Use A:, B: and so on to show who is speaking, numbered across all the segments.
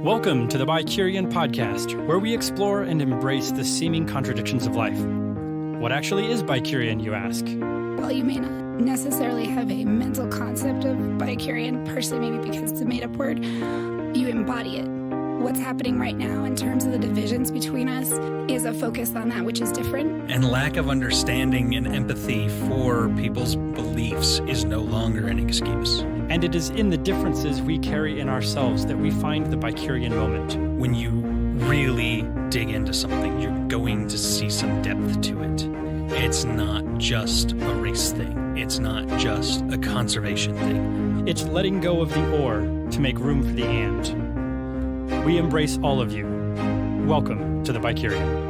A: Welcome to the Bicurian podcast, where we explore and embrace the seeming contradictions of life. What actually is Bicurian, you ask?
B: Well, you may not necessarily have a mental concept of Bicurian, partially maybe because it's a made-up word. You embody it. What's happening right now in terms of the divisions between us is a focus on that which is different.
C: And lack of understanding and empathy for people's beliefs is no longer an excuse.
A: And it is in the differences we carry in ourselves that we find the Bicurian moment.
C: When you really dig into something, you're going to see some depth to it. It's not just a race thing. It's not just a conservation thing.
A: It's letting go of the or to make room for the and. We embrace all of you. Welcome to the Bicurian.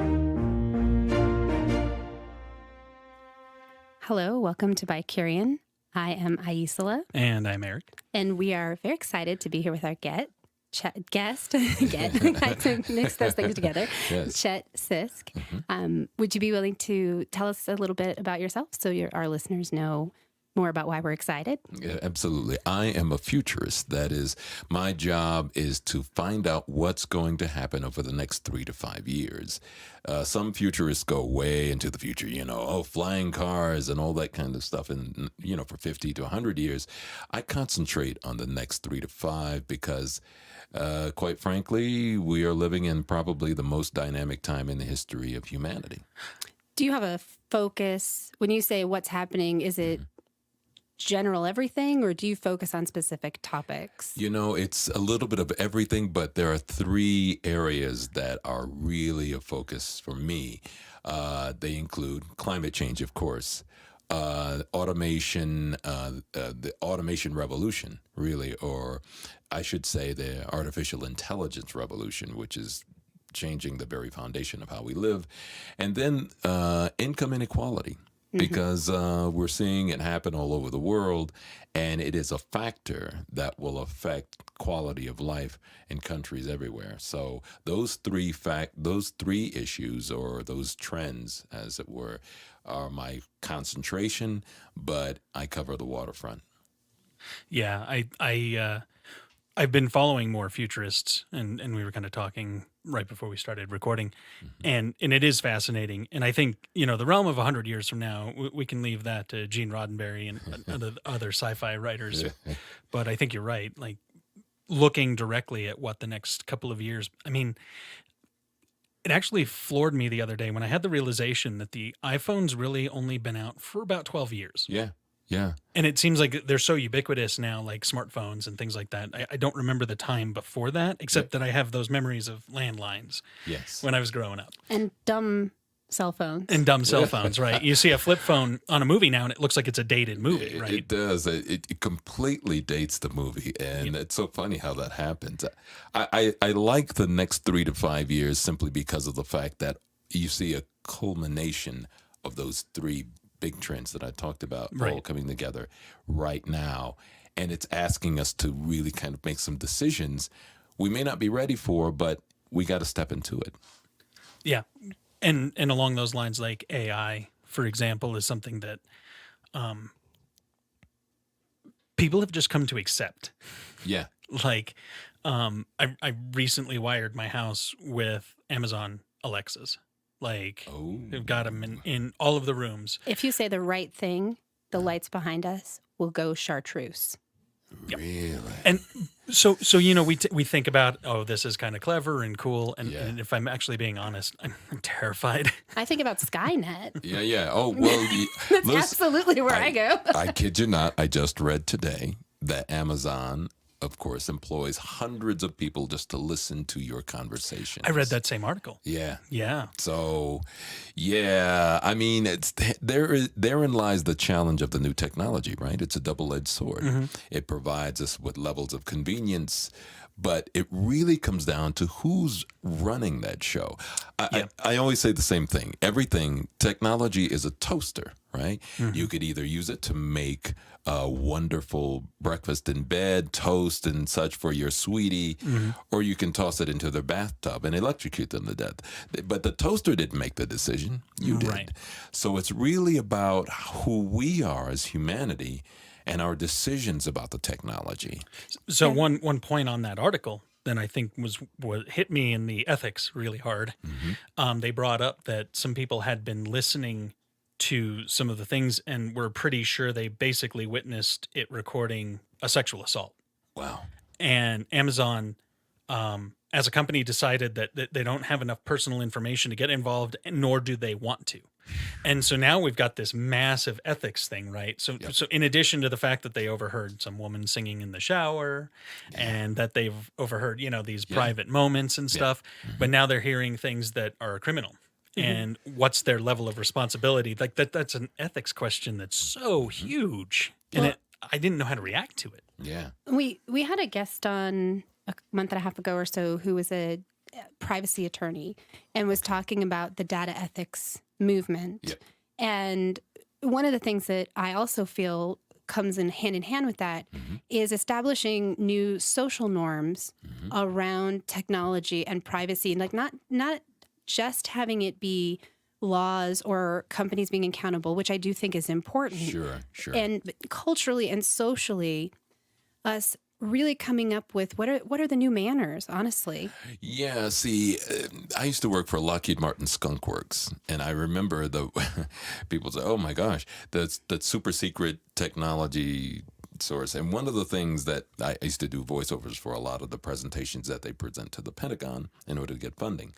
D: Hello, welcome to Bicurian. I am Aisela.
C: And I'm Eric.
D: And we are very excited to be here with our guest. I had to mix those things together.
E: Yes.
D: Chet Sisk. Would you be willing to tell us a little bit about yourself so our listeners know more about why we're excited?
E: Yeah, absolutely. I am a futurist. That is, my job is to find out what's going to happen over the next 3 to 5 years. Some futurists go way into the future, flying cars and all that kind of stuff. And, for 50 to 100 years, I concentrate on the next 3 to 5 because, quite frankly, we are living in probably the most dynamic time in the history of humanity.
D: Do you have a focus? When you say what's happening, is it general everything, or do you focus on specific topics?
E: It's a little bit of everything, but there are 3 areas that are really a focus for me. They include climate change, of course, automation, the automation revolution, really, or I should say the artificial intelligence revolution, which is changing the very foundation of how we live, and then income inequality. Because we're seeing it happen all over the world, and it is a factor that will affect quality of life in countries everywhere. So those three issues, or those trends, as it were, are my concentration. But I cover the waterfront.
C: Yeah, I've been following more futurists, and we were kind of talking right before we started recording, and it is fascinating. And I think, the realm of 100 years from now, we can leave that to Gene Roddenberry and other sci-fi writers. But I think you're right. Like, looking directly at what the next couple of years, it actually floored me the other day when I had the realization that the iPhone's really only been out for about 12 years.
E: Yeah.
C: And it seems like they're so ubiquitous now, like smartphones and things like that. I don't remember the time before that, except that I have those memories of landlines when I was growing up.
D: And dumb cell phones.
C: Right. You see a flip phone on a movie now, and it looks like it's a dated movie, right?
E: It does. It completely dates the movie, and it's so funny how that happens. I like the next 3 to 5 years simply because of the fact that you see a culmination of those 3 big trends that I talked about all coming together right now. And it's asking us to really kind of make some decisions we may not be ready for, but we got to step into it.
C: Yeah. And along those lines, like AI, for example, is something that people have just come to accept.
E: Yeah.
C: Like, I recently wired my house with Amazon Alexas. Like, they've got them in all of the rooms.
D: If you say the right thing, the lights behind us will go chartreuse.
C: Yep.
E: Really?
C: And so we think about, this is kind of clever and cool. And if I'm actually being honest, I'm terrified.
D: I think about Skynet.
E: Yeah. Oh, well.
D: That's absolutely where I go.
E: I kid you not. I just read today that Amazon, of course, employs hundreds of people just to listen to your conversations.
C: I read that same article.
E: Yeah. So, it's therein lies the challenge of the new technology, right? It's a double-edged sword. It provides us with levels of convenience, but it really comes down to who's running that show. I always say the same thing. Technology is a toaster, right? You could either use it to make a wonderful breakfast in bed, toast and such for your sweetie, or you can toss it into their bathtub and electrocute them to death. But the toaster didn't make the decision. You did.
C: Right.
E: So it's really about who we are as humanity and our decisions about the technology.
C: So one point on that article then I think was what hit me in the ethics really hard. They brought up that some people had been listening to some of the things and were pretty sure they basically witnessed it recording a sexual assault.
E: Wow.
C: And Amazon, as a company, decided that they don't have enough personal information to get involved, nor do they want to. And so now we've got this massive ethics thing, right? So, so in addition to the fact that they overheard some woman singing in the shower, and that they've overheard, these private moments and stuff, but now they're hearing things that are criminal. And what's their level of responsibility? Like that's an ethics question that's so huge, and I didn't know how to react to it.
E: Yeah.
D: We had a guest on a month and a half ago or so who was a privacy attorney and was talking about the data ethics movement.
E: Yep.
D: And one of the things that I also feel comes in hand with that is establishing new social norms around technology and privacy, and like not just having it be laws or companies being accountable, which I do think is important.
E: Sure.
D: And culturally and socially, us really coming up with what are the new manners, honestly.
E: Yeah, see, I used to work for Lockheed Martin Skunk Works, and I remember the people say, "Oh my gosh, that's super secret technology source." And one of the things that I used to do voiceovers for a lot of the presentations that they present to the Pentagon in order to get funding.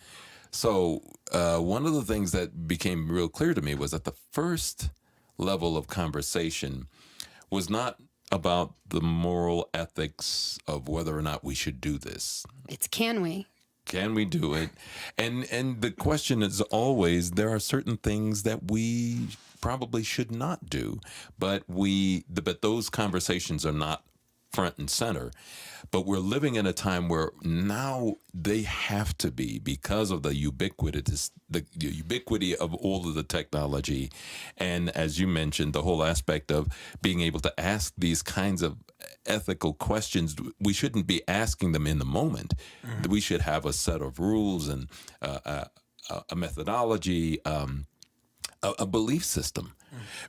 E: So one of the things that became real clear to me was that the first level of conversation was not about the moral ethics of whether or not we should do this.
D: It's can we?
E: Can we do it? And the question is always, there are certain things that we probably should not do, but those conversations are not front and center. But we're living in a time where now they have to be, because of the ubiquity of all of the technology. And as you mentioned, the whole aspect of being able to ask these kinds of ethical questions, we shouldn't be asking them in the moment. We should have a set of rules and a methodology, a belief system.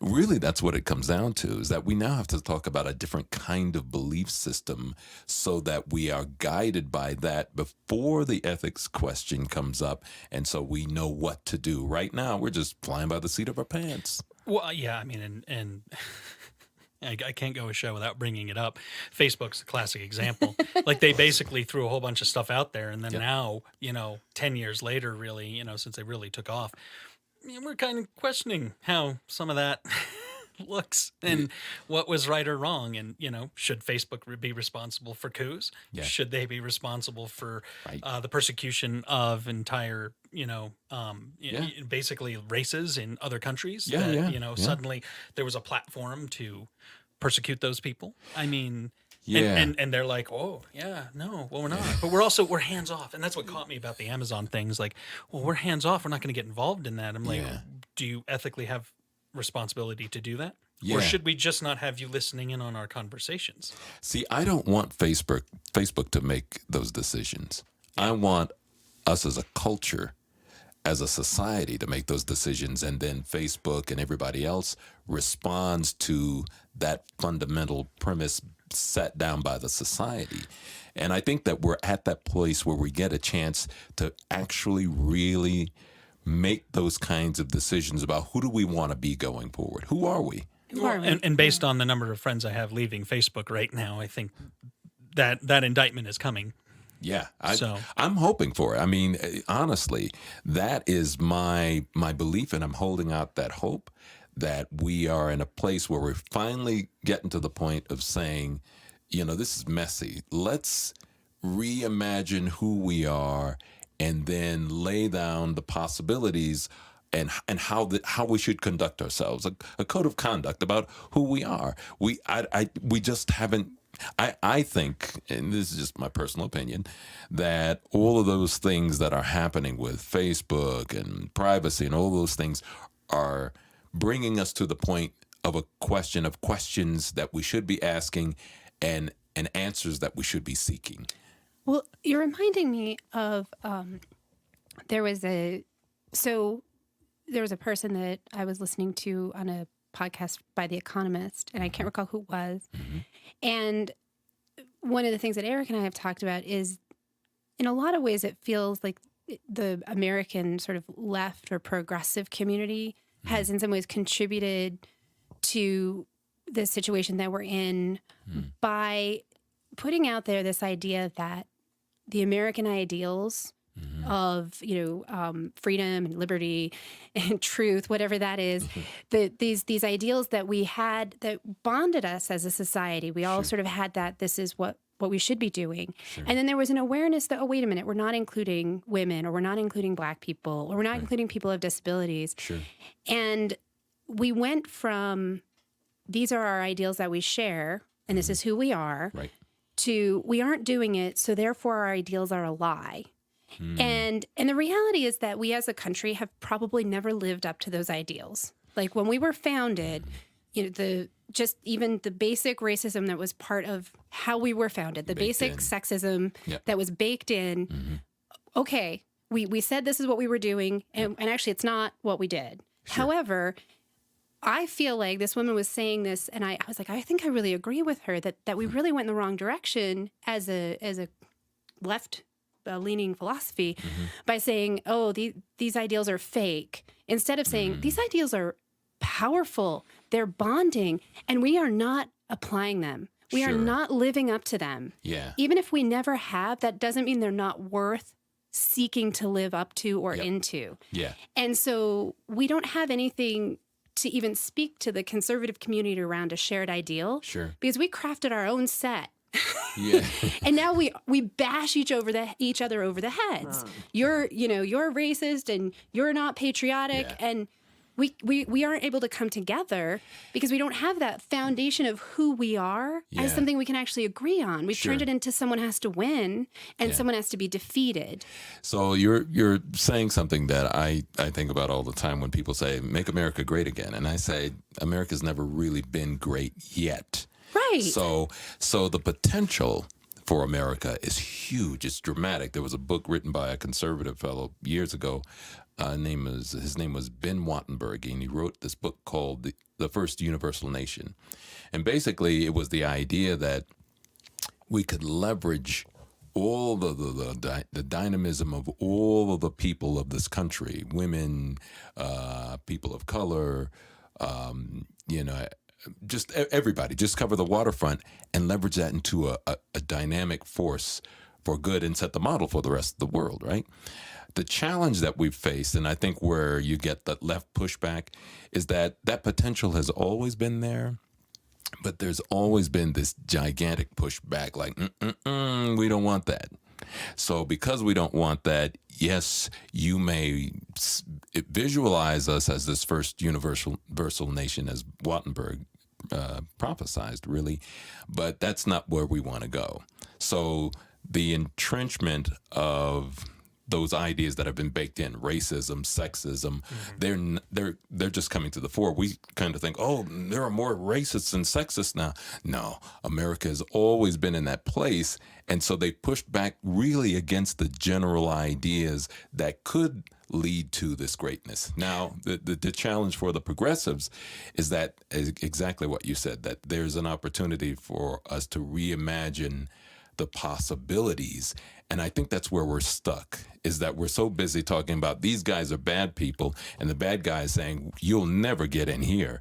E: Really, that's what it comes down to, is that we now have to talk about a different kind of belief system so that we are guided by that before the ethics question comes up, and so we know what to do. Right now, we're just flying by the seat of our pants.
C: Well, yeah, I mean, and I can't go a show without bringing it up. Facebook's a classic example. Like, they basically threw a whole bunch of stuff out there, and then now, 10 years later, really, since they really took off, we're kind of questioning how some of that looks and what was right or wrong. And, should Facebook be responsible for coups?
E: Yeah.
C: Should they be responsible for the persecution of entire, basically races in other countries? Suddenly there was a platform to persecute those people. I mean...
E: Yeah.
C: And they're like, oh, yeah, no, well, we're not. But we're hands off. And that's what caught me about the Amazon things. Like, well, we're hands off. We're not going to get involved in that. I'm like, do you ethically have responsibility to do that?
E: Yeah.
C: Or should we just not have you listening in on our conversations?
E: See, I don't want Facebook to make those decisions. I want us as a culture, as a society, to make those decisions, and then Facebook and everybody else responds to that fundamental premise set down by the society. And I think that we're at that place where we get a chance to actually really make those kinds of decisions about who do we want to be going forward? Who are we?
C: And based on the number of friends I have leaving Facebook right now, I think that indictment is coming.
E: Yeah, I'm hoping for it. I mean, honestly, that is my belief, and I'm holding out that hope that we are in a place where we're finally getting to the point of saying, this is messy. Let's reimagine who we are and then lay down the possibilities and how we should conduct ourselves, a code of conduct about who we are. We just haven't. I think, and this is just my personal opinion, that all of those things that are happening with Facebook and privacy and all those things are bringing us to the point of a question of questions that we should be asking and answers that we should be seeking.
D: Well, you're reminding me of there was a person that I was listening to on a podcast by The Economist, and I can't recall who it was. And one of the things that Eric and I have talked about is in a lot of ways, it feels like the American sort of left or progressive community has in some ways contributed to the situation that we're in by putting out there this idea that the American ideals of, freedom and liberty and truth, whatever that is, these ideals that we had that bonded us as a society, we all sort of had that this is what we should be doing. And then there was an awareness that, oh, wait a minute, we're not including women, or we're not including Black people, or we're not including people of disabilities. And we went from these are our ideals that we share, and this is who we are, to we aren't doing it, so therefore our ideals are a lie. And the reality is that we as a country have probably never lived up to those ideals. Like when we were founded, even the basic racism that was part of how we were founded, the basic sexism that was baked in. Okay, we said this is what we were doing, and actually it's not what we did. However, I feel like this woman was saying this, and I was like, I think I really agree with her that we really went in the wrong direction as a left leaning philosophy by saying, oh, these ideals are fake, instead of saying these ideals are powerful, they're bonding, and we are not applying them. We are not living up to them. Even if we never have, that doesn't mean they're not worth seeking to live up to or into. And so we don't have anything to even speak to the conservative community around a shared ideal because we crafted our own set. And now we bash each other over the heads. You're racist and you're not patriotic, and we aren't able to come together because we don't have that foundation of who we are as something we can actually agree on. We've turned it into someone has to win and someone has to be defeated.
E: So you're saying something that I think about all the time when people say, make America great again. And I say, America's never really been great yet.
D: Right.
E: So the potential for America is huge. It's dramatic. There was a book written by a conservative fellow years ago. His name was Ben Wattenberg, and he wrote this book called The First Universal Nation. And basically, it was the idea that we could leverage all the dynamism of all of the people of this country, women, people of color, just everybody, just cover the waterfront and leverage that into a dynamic force for good and set the model for the rest of the world, right? The challenge that we've faced, and I think where you get the left pushback, is that potential has always been there, but there's always been this gigantic pushback like, we don't want that. So because we don't want that, yes, you may visualize us as this first universal nation, as Wattenberg prophesized, really, but that's not where we want to go. So the entrenchment of those ideas that have been baked in, racism, sexism, they're just coming to the fore. We kind of think, oh, there are more racists and sexists now. No, America has always been in that place. And so they pushed back really against the general ideas that could lead to this greatness. Now, the challenge for the progressives is that exactly what you said, that there's an opportunity for us to reimagine the possibilities. And I think that's where we're stuck, is that we're so busy talking about these guys are bad people and the bad guys saying, you'll never get in here,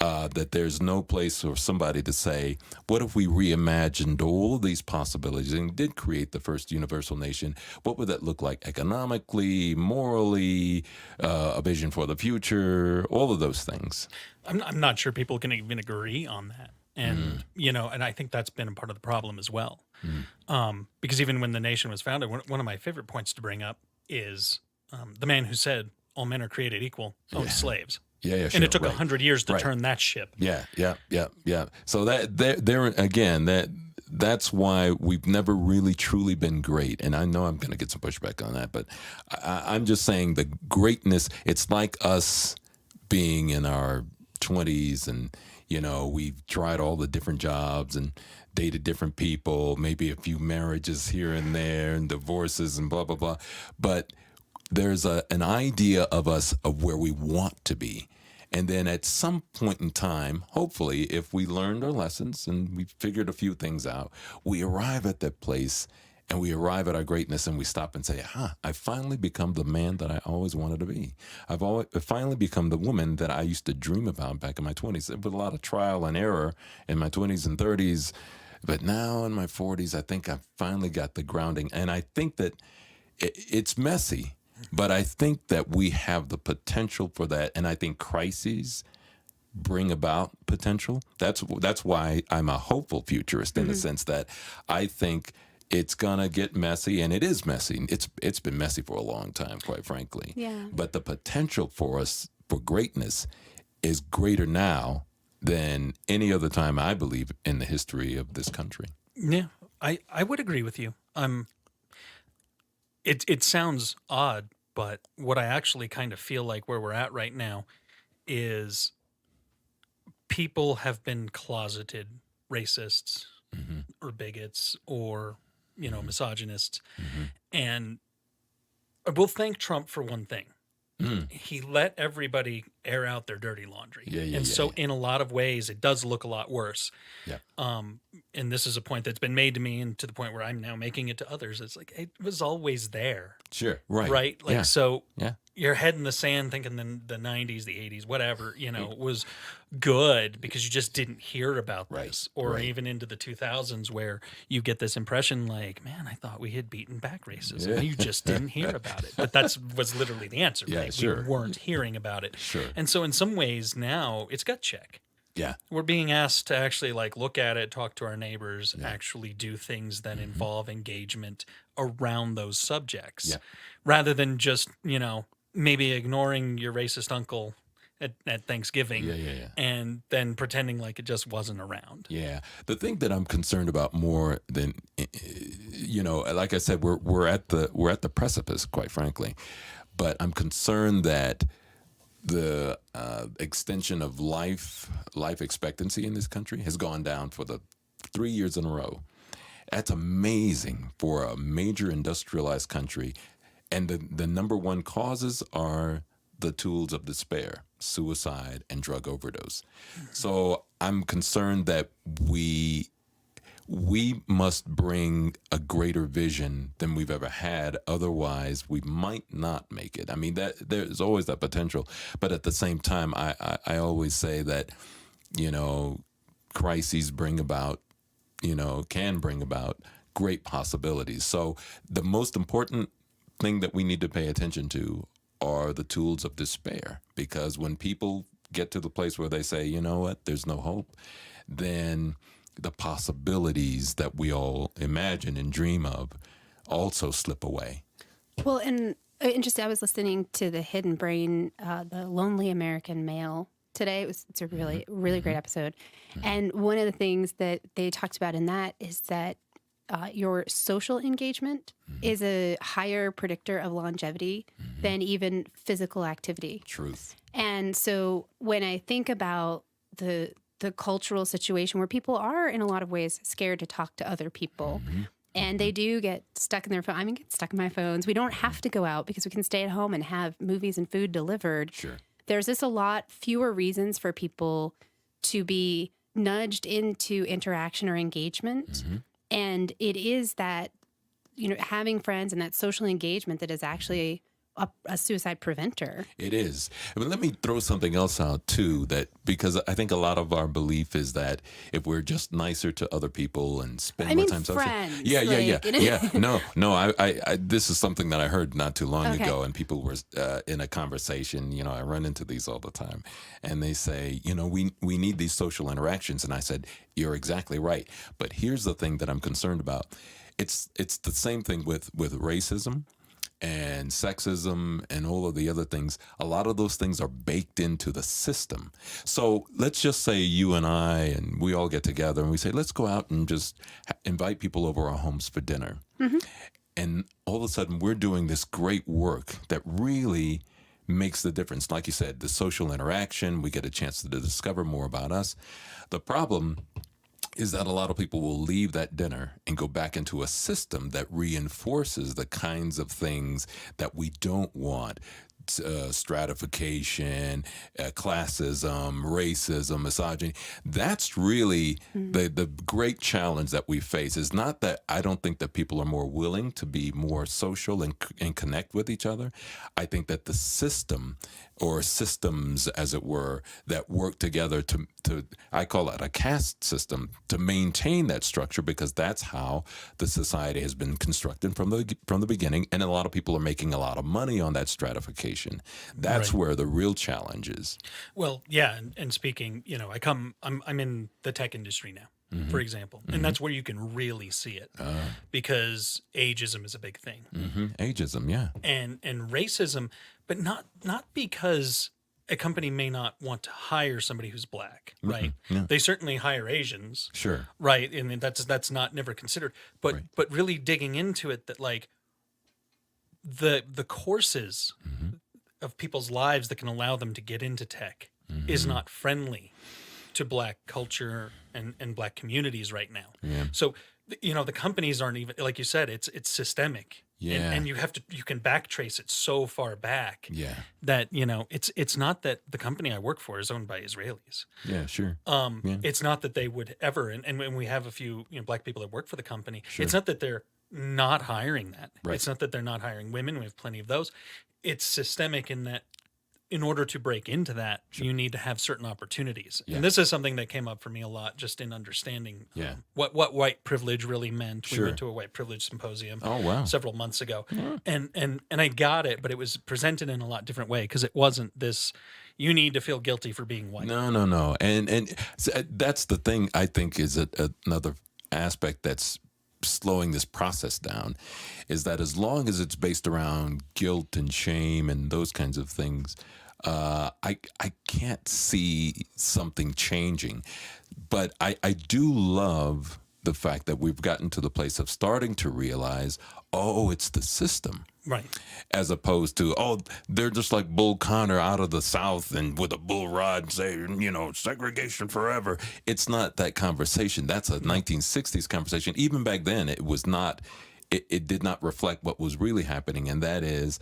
E: that there's no place for somebody to say, what if we reimagined all these possibilities and did create the first universal nation? What would that look like economically, morally, a vision for the future, all of those things?
C: I'm not sure people can even agree on that. And, and I think that's been a part of the problem as well. Because even when the nation was founded, one of my favorite points to bring up is the man who said all men are created equal owned slaves.
E: Sure.
C: And it took 100 years to turn that ship.
E: Yeah. So there again, that's why we've never really truly been great. And I know I'm going to get some pushback on that, but I'm just saying the greatness, it's like us being in our 20s and, we've tried all the different jobs and dated different people, maybe a few marriages here and there and divorces and blah, blah, blah. But there's an idea of us of where we want to be. And then at some point in time, hopefully, if we learned our lessons and we figured a few things out, we arrive at that place and we arrive at our greatness and we stop and say, I finally become the man that I always wanted to be. I've finally become the woman that I used to dream about back in my 20s. With a lot of trial and error in my 20s and 30s. But now in my 40s, I think I've finally got the grounding. And I think that it's messy, but I think that we have the potential for that. And I think crises bring about potential. That's why I'm a hopeful futurist in the sense that I think it's gonna get messy, and it is messy. It's been messy for a long time, quite frankly.
D: Yeah.
E: But the potential for us for greatness is greater now than any other time, I believe, in the history of this country.
C: Yeah, I would agree with you. It sounds odd, but what I actually kind of feel like where we're at right now is people have been closeted racists or bigots or, misogynists. And we'll thank Trump for one thing. He let everybody air out their dirty laundry. So in a lot of ways, it does look a lot worse.
E: Yeah.
C: And this is a point that's been made to me, and to the point where I'm now making it to others. It's like, it was always there.
E: Sure. Right.
C: Right. Like,
E: Yeah.
C: so
E: Yeah.
C: your head in the sand thinking the 90s, the 80s, whatever, was good because you just didn't hear about
E: Right,
C: this. Or
E: right.
C: even into the 2000s where you get this impression like, man, I thought we had beaten back racism.
E: Yeah.
C: You just didn't hear about it. But was literally the answer.
E: Yeah,
C: right?
E: sure.
C: We weren't hearing about it.
E: Sure.
C: And so in some ways now it's gut check.
E: Yeah.
C: We're being asked to actually look at it, talk to our neighbors, actually do things that involve engagement around those subjects,
E: Yeah.
C: rather than just, maybe ignoring your racist uncle at Thanksgiving
E: Yeah.
C: and then pretending like it just wasn't around.
E: Yeah. The thing that I'm concerned about more than, like I said, we're at the precipice, quite frankly, but I'm concerned that the extension of life expectancy in this country has gone down for the 3 years in a row. That's amazing for a major industrialized country. And the number one causes are the tools of despair, suicide, and drug overdose. So I'm concerned that we must bring a greater vision than we've ever had. Otherwise, we might not make it. I mean, that there's always that potential. But at the same time, I always say that, crises bring about, can bring about great possibilities. So the most important thing that we need to pay attention to are the tools of despair. Because when people get to the place where they say, you know what, there's no hope, then the possibilities that we all imagine and dream of also slip away.
D: Well, and interesting, I was listening to the Hidden Brain, the Lonely American Male today. It's a really, really great episode. And one of the things that they talked about in that is that your social engagement is a higher predictor of longevity than even physical activity.
E: Truth.
D: And so when I think about the cultural situation where people are in a lot of ways scared to talk to other people, and they do get stuck in their phone. I mean, get stuck in my phones. We don't have to go out because we can stay at home and have movies and food delivered.
E: Sure.
D: There's just a lot fewer reasons for people to be nudged into interaction or engagement. And it is that, having friends and that social engagement that is actually a suicide preventer.
E: It is. But let me throw something else out too, because I think a lot of our belief is that if we're just nicer to other people and spend more time
D: friends.
E: Yeah. No. I this is something that I heard not too long
D: Okay.
E: ago, and people were in a conversation. I run into these all the time, and they say, we need these social interactions, and I said, you're exactly right. But here's the thing that I'm concerned about. It's the same thing with racism and sexism and all of the other things. A lot of those things are baked into the system. So let's just say you and I and we all get together and we say, let's go out and just invite people over our homes for dinner. And all of a sudden we're doing this great work that really makes the difference. Like you said, the social interaction, we get a chance to discover more about us. The problem is that a lot of people will leave that dinner and go back into a system that reinforces the kinds of things that we don't want. stratification, classism, racism, misogyny. That's really the great challenge that we face. Is not that I don't think that people are more willing to be more social and connect with each other. I think that the system or systems, as it were, that work together to I call it a caste system, to maintain that structure, because that's how the society has been constructed from the beginning, and a lot of people are making a lot of money on that stratification. That's
C: Right.
E: where the real challenge is.
C: Well, yeah, and speaking, I'm in the tech industry now, for example, and that's where you can really see it, because ageism is a big thing,
E: Ageism, yeah.
C: and racism, but not because a company may not want to hire somebody who's black, right?
E: yeah.
C: They certainly hire Asians,
E: Sure.
C: right? And that's not never considered, but
E: Right.
C: but really digging into it, that like the courses of people's lives that can allow them to get into tech is not friendly to black culture and black communities right now.
E: Yeah.
C: So the companies aren't even, like you said, it's systemic.
E: Yeah.
C: And you can backtrace it so far back
E: Yeah.
C: that it's not that the company I work for is owned by Israelis.
E: Yeah, sure. Yeah.
C: It's not that they would ever, and when we have a few black people that work for the company,
E: Sure.
C: it's not that they're not hiring that.
E: Right.
C: It's not that they're not hiring women. We have plenty of those. It's systemic in that in order to break into that, you need to have certain opportunities.
E: Yeah.
C: And this is something that came up for me a lot, just in understanding
E: Yeah.
C: what white privilege really meant. We
E: Sure.
C: went to a white privilege symposium
E: Oh, wow.
C: several months ago, and I got it, but it was presented in a lot different way, because it wasn't this, you need to feel guilty for being white.
E: No. And that's the thing, I think, is another aspect that's slowing this process down, is that as long as it's based around guilt and shame and those kinds of things, I can't see something changing. But I do love the fact that we've gotten to the place of starting to realize, oh, it's the system.
C: Right.
E: As opposed to, oh, they're just like Bull Connor out of the South and with a bull rod saying, segregation forever. It's not that conversation. That's a 1960s conversation. Even back then, it was not, it did not reflect what was really happening. And that is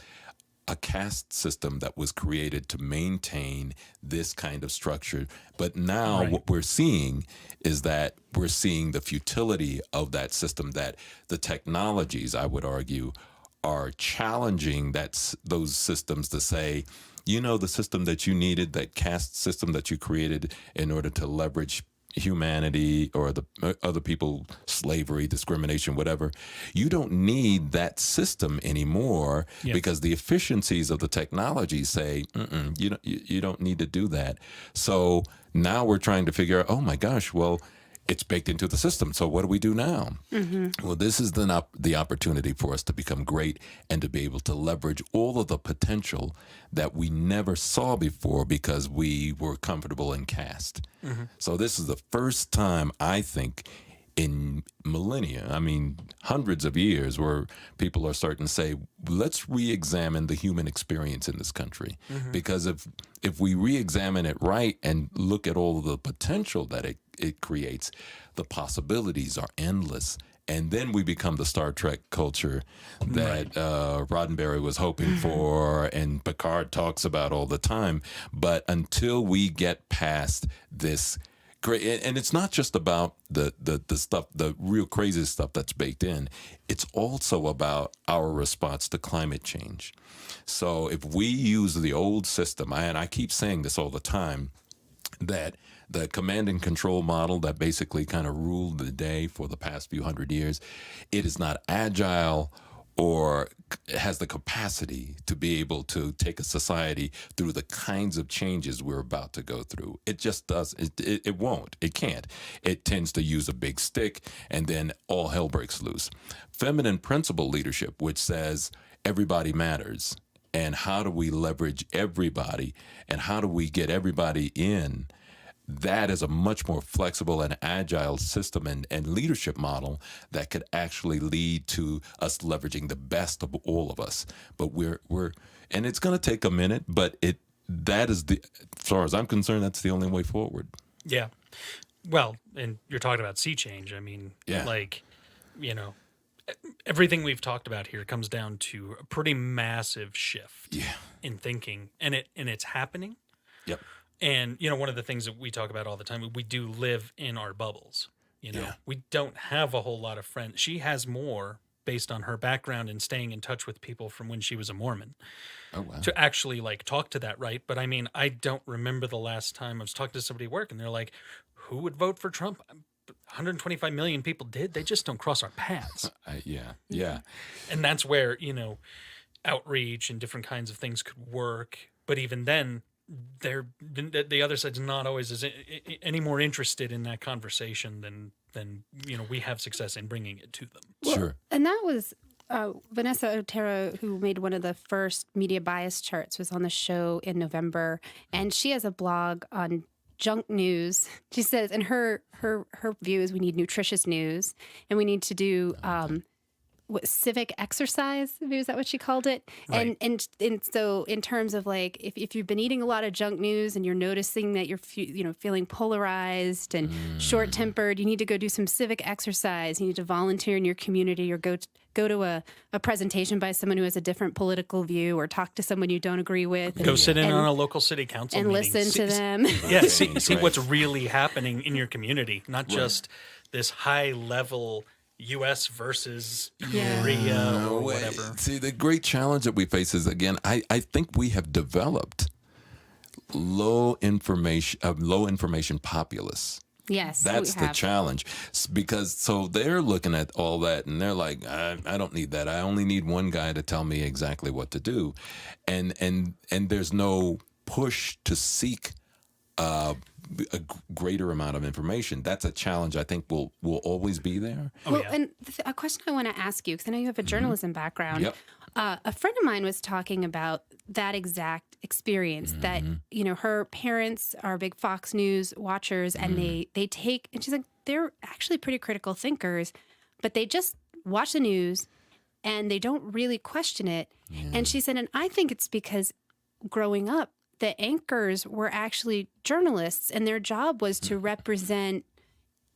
E: a caste system that was created to maintain this kind of structure. But now
C: Right.
E: what we're seeing is that we're seeing the futility of that system, that the technologies, I would argue, are challenging those systems to say, the system that you needed, that caste system that you created in order to leverage humanity or the other people, slavery, discrimination, whatever, you don't need that system anymore because the efficiencies of the technology say, you don't need to do that. So now we're trying to figure out, oh my gosh, well, it's baked into the system. So what do we do now? Well, this is the opportunity for us to become great and to be able to leverage all of the potential that we never saw before because we were comfortable in caste. So this is the first time, I think, in millennia, hundreds of years, where people are starting to say, let's re-examine the human experience in this country. Because if we re-examine it right and look at all of the potential that it creates, the possibilities are endless. And then we become the Star Trek culture that Roddenberry was hoping for and Picard talks about all the time. But until we get past this great, and it's not just about the stuff, the real crazy stuff that's baked in. It's also about our response to climate change. So if we use the old system, and I keep saying this all the time, that the command and control model that basically kind of ruled the day for the past few hundred years, it is not agile or has the capacity to be able to take a society through the kinds of changes we're about to go through. It just does. It won't. It can't. It tends to use a big stick, and then all hell breaks loose. Feminine principle leadership, which says everybody matters, and how do we leverage everybody, and how do we get everybody in, that is a much more flexible and agile system and leadership model that could actually lead to us leveraging the best of all of us. But we're and it's going to take a minute, but that is as far as I'm concerned, that's the only way forward.
C: Yeah. Well, and you're talking about sea change.
E: Yeah.
C: everything we've talked about here comes down to a pretty massive shift in thinking, and it's happening.
E: Yep.
C: And one of the things that we talk about all the time, we do live in our bubbles. We don't have a whole lot of friends. She has more based on her background and staying in touch with people from when she was a Mormon.
E: Oh, wow.
C: To actually talk to that, right? But I mean, I don't remember the last time I was talking to somebody at work and they're like, who would vote for Trump? 125 million people did. They just don't cross our paths.
E: Yeah.
C: And that's where, outreach and different kinds of things could work. But even then, the other side's not always any more interested in that conversation than we have success in bringing it to them.
E: Sure.
D: And that was Vanessa Otero, who made one of the first media bias charts, was on the show in November, and she has a blog on junk news. She says, and her view is we need nutritious news, and we need to do civic exercise. Is that what she called it?
C: Right.
D: And so in terms of if you've been eating a lot of junk news and you're noticing that you're feeling polarized and short tempered, you need to go do some civic exercise. You need to volunteer in your community or go to a presentation by someone who has a different political view, or talk to someone you don't agree with.
C: Go sit in on a local city council
D: and
C: meeting.
D: listen to them.
C: Yeah, see
E: Right.
C: what's really happening in your community, not just this high level U.S. versus Korea or whatever.
E: See, the great challenge that we face is, again, I think we have developed low information populace.
D: Yes,
E: That's
D: we
E: the
D: have.
E: challenge, because so they're looking at all that and they're like, I don't need that. I only need one guy to tell me exactly what to do, and there's no push to seek a greater amount of information. That's a challenge I think will always be there.
D: Well,
C: yeah.
D: and a question I want to ask you, because I know you have a journalism background.
E: Yep.
D: A friend of mine was talking about that exact experience, that, her parents are big Fox News watchers, and they take, and she's like, they're actually pretty critical thinkers, but they just watch the news and they don't really question it. And she said, and I think it's because growing up, the anchors were actually journalists, and their job was to represent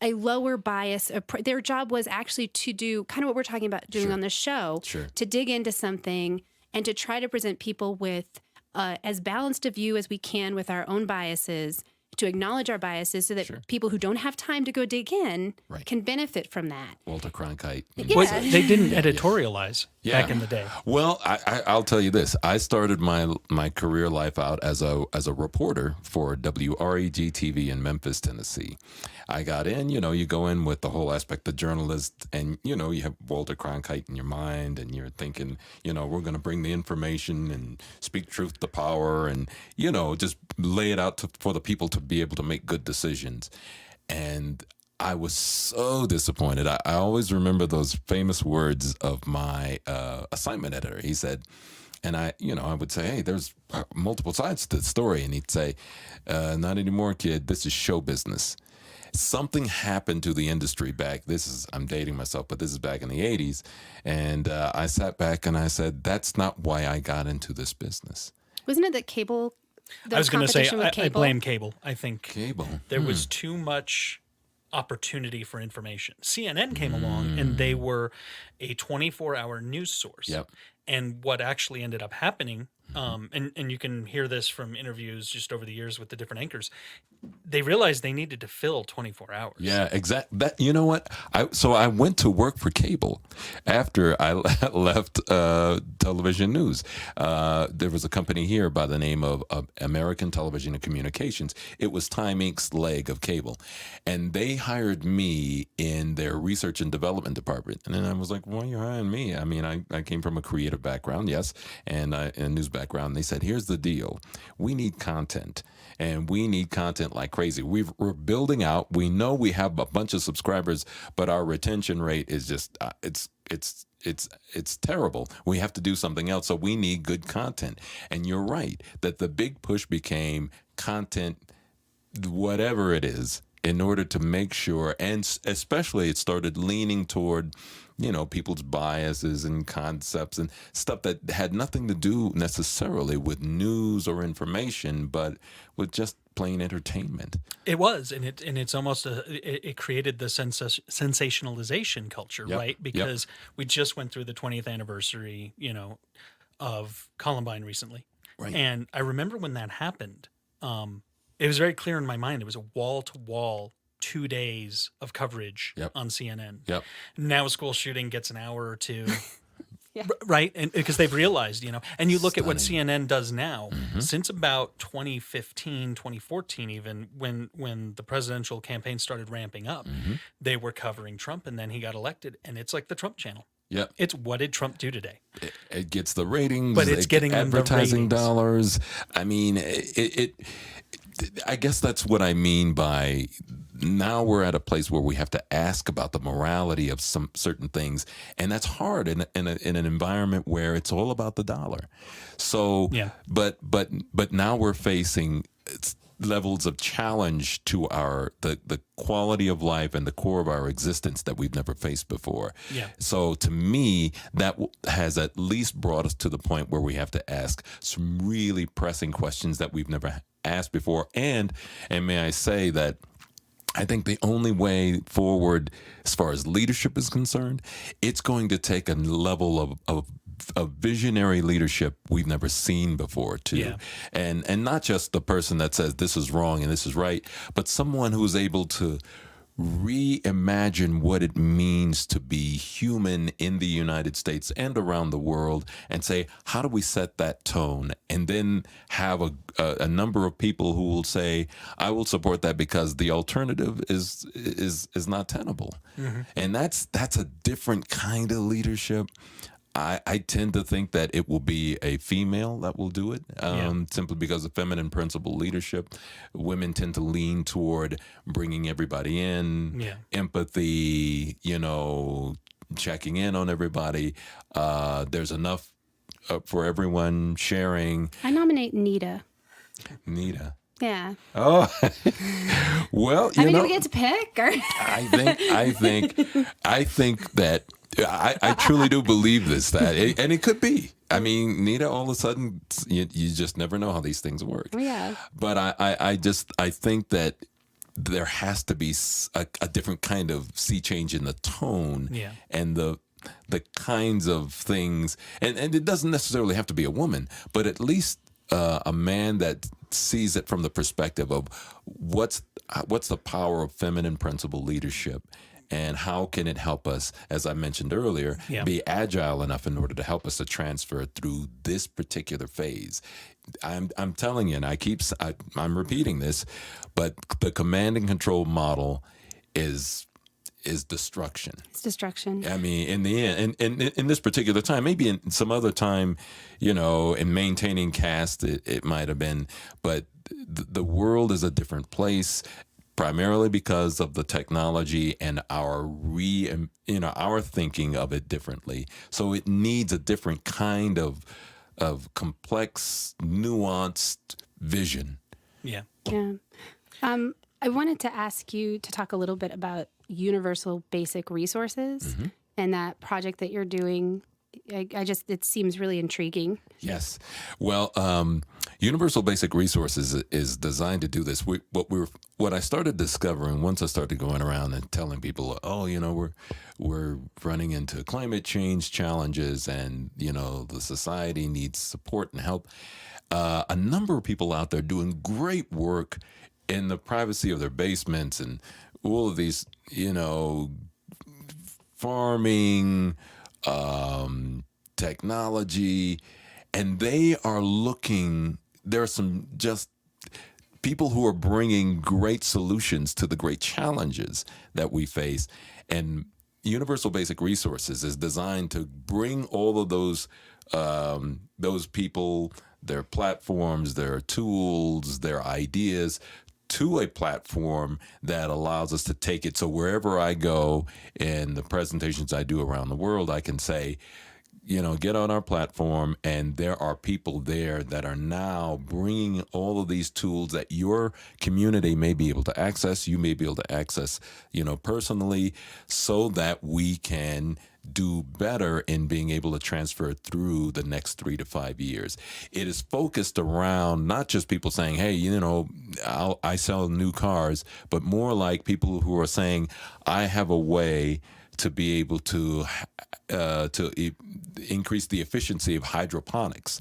D: a lower bias. Their job was actually to do kind of what we're talking about doing on the show, to dig into something and to try to present people with as balanced a view as we can with our own biases, to acknowledge our biases so that people who don't have time to go dig in can benefit from that.
E: Walter Cronkite.
D: Yeah.
C: They didn't editorialize back in the day.
E: Well, I'll tell you this. I started my career life out as a reporter for WREG TV in Memphis, Tennessee. I got in, you go in with the whole aspect of journalist, and, you have Walter Cronkite in your mind, and you're thinking, we're going to bring the information and speak truth to power and, just lay it out for the people to be able to make good decisions. And I was so disappointed. I always remember those famous words of my assignment editor. He said, and I would say, hey, there's multiple sides to the story. And he'd say, not anymore, kid. This is show business. Something happened to the industry I'm dating myself, but this is back in the 80s. And I sat back and I said, that's not why I got into this business.
D: Wasn't it that cable?
C: I was going to say,
D: competition with
C: I
D: cable?
C: blame cable. I think
E: Cable.
C: there was too much opportunity for information. CNN came along, and they were a 24-hour news source.
E: Yep.
C: And what actually ended up happening, and you can hear this from interviews just over the years with the different anchors, they realized they needed to fill 24 hours.
E: Yeah, exactly. That, you know what? So I went to work for cable after I left television news. There was a company here by the name of American Television and Communications. It was Time Inc.'s leg of cable. And they hired me in their research and development department. And then I was like, why are you hiring me? I mean, I came from a creative background, yes, and a news background. They said, here's the deal. We need content. And we need content like crazy. We're building out. We know we have a bunch of subscribers, but our retention rate is just it's terrible. We have to do something else. So we need good content. And you're right that the big push became content, whatever it is, in order to make sure, and especially it started leaning toward, people's biases and concepts and stuff that had nothing to do necessarily with news or information, but with just plain entertainment.
C: It was, and it's almost it created the sensationalization culture,
E: Yep,
C: right?
E: yep.
C: Because we just went through the 20th anniversary, of Columbine recently,
E: Right.
C: and I remember when that happened. It was very clear in my mind. It was a wall to wall 2 days of coverage
E: Yep.
C: on CNN.
E: Yep.
C: Now a school shooting gets an hour or two.
D: Yeah.
C: Right. And because they've realized, and you look at what
E: Stunning.
C: CNN does now, since about 2015, 2014, even when the presidential campaign started ramping up, they were covering Trump, and then he got elected, and it's like the Trump channel.
E: Yep.
C: It's what did Trump do today?
E: It gets the ratings,
C: But it's getting them the
E: advertising
C: ratings.
E: dollars. I mean, I guess that's what I mean by now we're at a place where we have to ask about the morality of some certain things, and that's hard in an environment where it's all about the dollar. So,
C: Yeah.
E: but now we're facing levels of challenge to the quality of life and the core of our existence that we've never faced before.
C: Yeah.
E: So to me, that has at least brought us to the point where we have to ask some really pressing questions that we've never asked before. And may I say that I think the only way forward as far as leadership is concerned, it's going to take a level of visionary leadership we've never seen before too.
C: Yeah.
E: And not just the person that says this is wrong and this is right, but someone who's able to reimagine what it means to be human in the United States and around the world, and say, how do we set that tone? And then have a number of people who will say, I will support that because the alternative is not tenable. And that's a different kind of leadership. I tend to think that it will be a female that will do it, simply because of feminine principle leadership. Women tend to lean toward bringing everybody in, empathy, checking in on everybody. There's enough for everyone, sharing.
D: I nominate Nita.
E: Nita.
D: Yeah.
E: Oh, well,
D: Do we get to pick? Or?
E: I think that I truly do believe this, and it could be. I mean, Nita, all of a sudden, you just never know how these things work.
D: Yeah.
E: But I think that there has to be a different kind of sea change in the tone, and the kinds of things, and it doesn't necessarily have to be a woman, but at least a man that sees it from the perspective of what's the power of feminine principle leadership, and how can it help us, as I mentioned earlier, be agile enough in order to help us to transfer through this particular phase. I'm telling you, and I'm repeating this, but the command and control model is destruction.
D: It's destruction.
E: I mean, in the end, and in this particular time, maybe in some other time, in maintaining caste, it might have been, but the world is a different place, primarily because of the technology and our thinking of it differently. So it needs a different kind of complex, nuanced vision.
C: Yeah.
D: Yeah. I wanted to ask you to talk a little bit about Universal Basic Resources and that project that you're doing. It seems really intriguing.
E: Yes. Well, Universal Basic Resources is designed to do this. What I started discovering once I started going around and telling people, we're running into climate change challenges, and the society needs support and help. A number of people out there doing great work in the privacy of their basements and all of these, farming, technology, and they are looking. There are some just people who are bringing great solutions to the great challenges that we face, and Universal Basic Resources is designed to bring all of those people, their platforms, their tools, their ideas to a platform that allows us to take it. So wherever I go in the presentations I do around the world, I can say, get on our platform, and there are people there that are now bringing all of these tools that your community may be able to access, you may be able to access, personally, so that we can do better in being able to transfer through the next 3 to 5 years. It is focused around not just people saying, hey, I sell new cars, but more like people who are saying, I have a way to be able to increase the efficiency of hydroponics.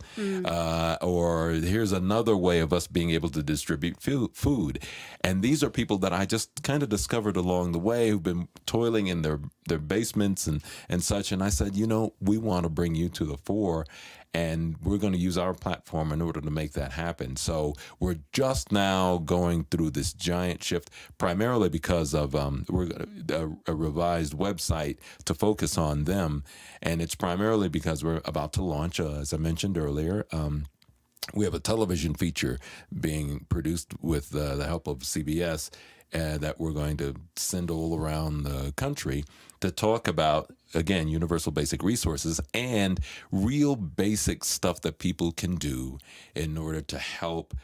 E: Or here's another way of us being able to distribute food. And these are people that I just kind of discovered along the way who've been toiling in their basements and such. And I said, we want to bring you to the fore, and we're going to use our platform in order to make that happen. So we're just now going through this giant shift, primarily because of a revised website to focus on them. And it's primarily because we're about to launch, as I mentioned earlier, we have a television feature being produced with the help of CBS that we're going to send all around the country to talk about, again, universal basic resources and real basic stuff that people can do in order to help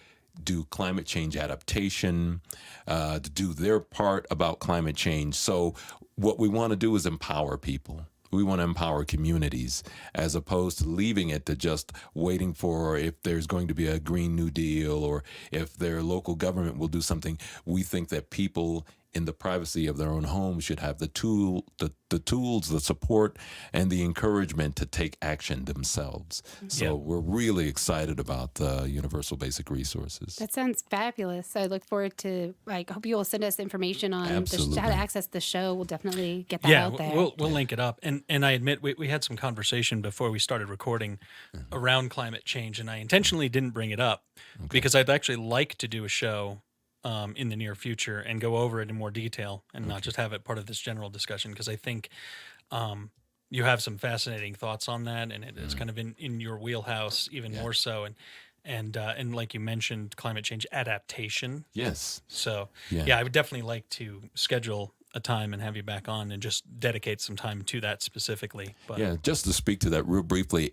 E: do climate change adaptation, to do their part about climate change. So what we want to do is empower people. We want to empower communities as opposed to leaving it to just waiting for if there's going to be a Green New Deal or if their local government will do something. We think that people in the privacy of their own home should have the tools, the support, and the encouragement to take action themselves. So we're really excited about the universal basic resources.
D: That sounds fabulous. I look forward to, hope you will send us information on
E: Absolutely.
D: how to access the show. We'll definitely get that out there.
C: We'll link it up. And I admit we had some conversation before we started recording around climate change, and I intentionally didn't bring it up because I'd actually like to do a show in the near future and go over it in more detail and not just have it part of this general discussion, because I think you have some fascinating thoughts on that, and it's kind of in your wheelhouse even more so. And like you mentioned, climate change adaptation.
E: Yes.
C: So I would definitely like to schedule a time and have you back on and just dedicate some time to that specifically. But
E: just to speak to that real briefly,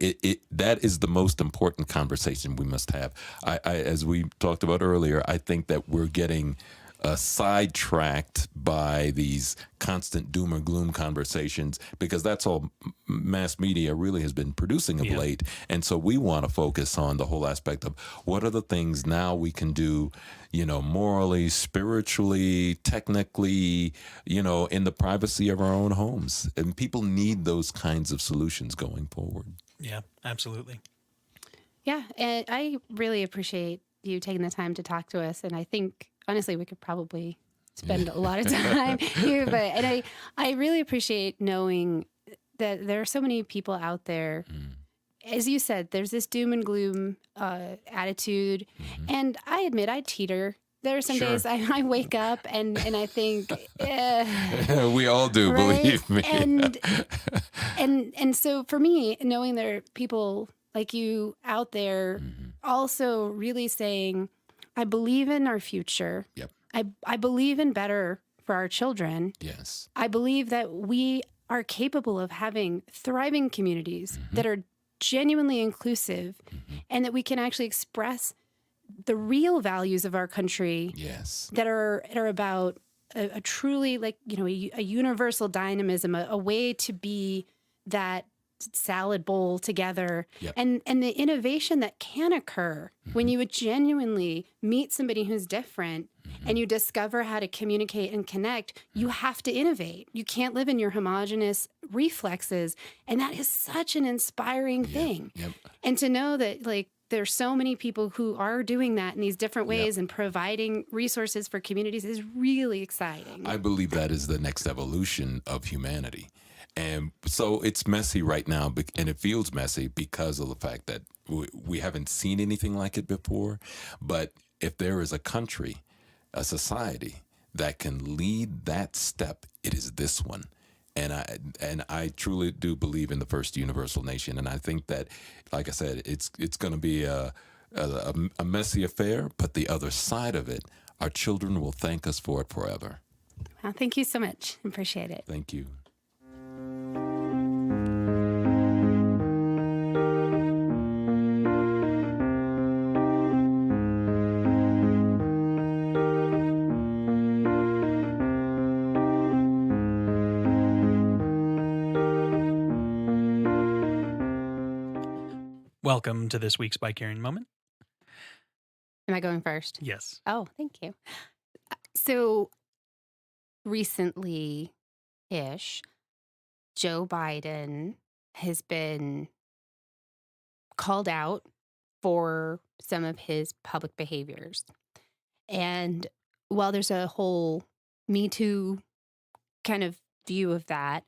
E: that is the most important conversation we must have. I as we talked about earlier, I think that we're getting sidetracked by these constant doom or gloom conversations, because that's all mass media really has been producing of late. And so we want to focus on the whole aspect of what are the things now we can do, morally, spiritually, technically, in the privacy of our own homes. And people need those kinds of solutions going forward.
C: Yeah, absolutely.
D: Yeah, and I really appreciate you taking the time to talk to us. And I think, honestly, we could probably spend a lot of time here, but I really appreciate knowing that there are so many people out there. As you said, there's this doom and gloom attitude, and I admit I teeter. There are some days I wake up and I think,
E: we all do,
D: right?
E: believe me.
D: And so for me, knowing there are people like you out there, also really saying, I believe in our future.
E: Yep.
D: I believe in better for our children.
E: Yes.
D: I believe that we are capable of having thriving communities that are genuinely inclusive, and that we can actually express the real values of our country.
E: Yes.
D: That are about a truly a universal dynamism, a way to be that salad bowl together, and the innovation that can occur when you would genuinely meet somebody who's different and you discover how to communicate and connect. You have to innovate. You can't live in your homogenous reflexes, and that is such an inspiring thing. And to know that there's so many people who are doing that in these different ways and providing resources for communities is really exciting.
E: I believe that is the next evolution of humanity. And so it's messy right now, and it feels messy because of the fact that we haven't seen anything like it before. But if there is a country, a society that can lead that step, it is this one. And I truly do believe in the first universal nation. And I think that, like I said, it's going to be a messy affair, but the other side of it, our children will thank us for it forever.
D: Well, thank you so much. Appreciate it.
E: Thank you.
C: Welcome to this week's Bikerian Moment.
D: Am I going first?
C: Yes.
D: Oh, thank you. So recently ish, Joe Biden has been called out for some of his public behaviors. And while there's a whole Me Too kind of view of that,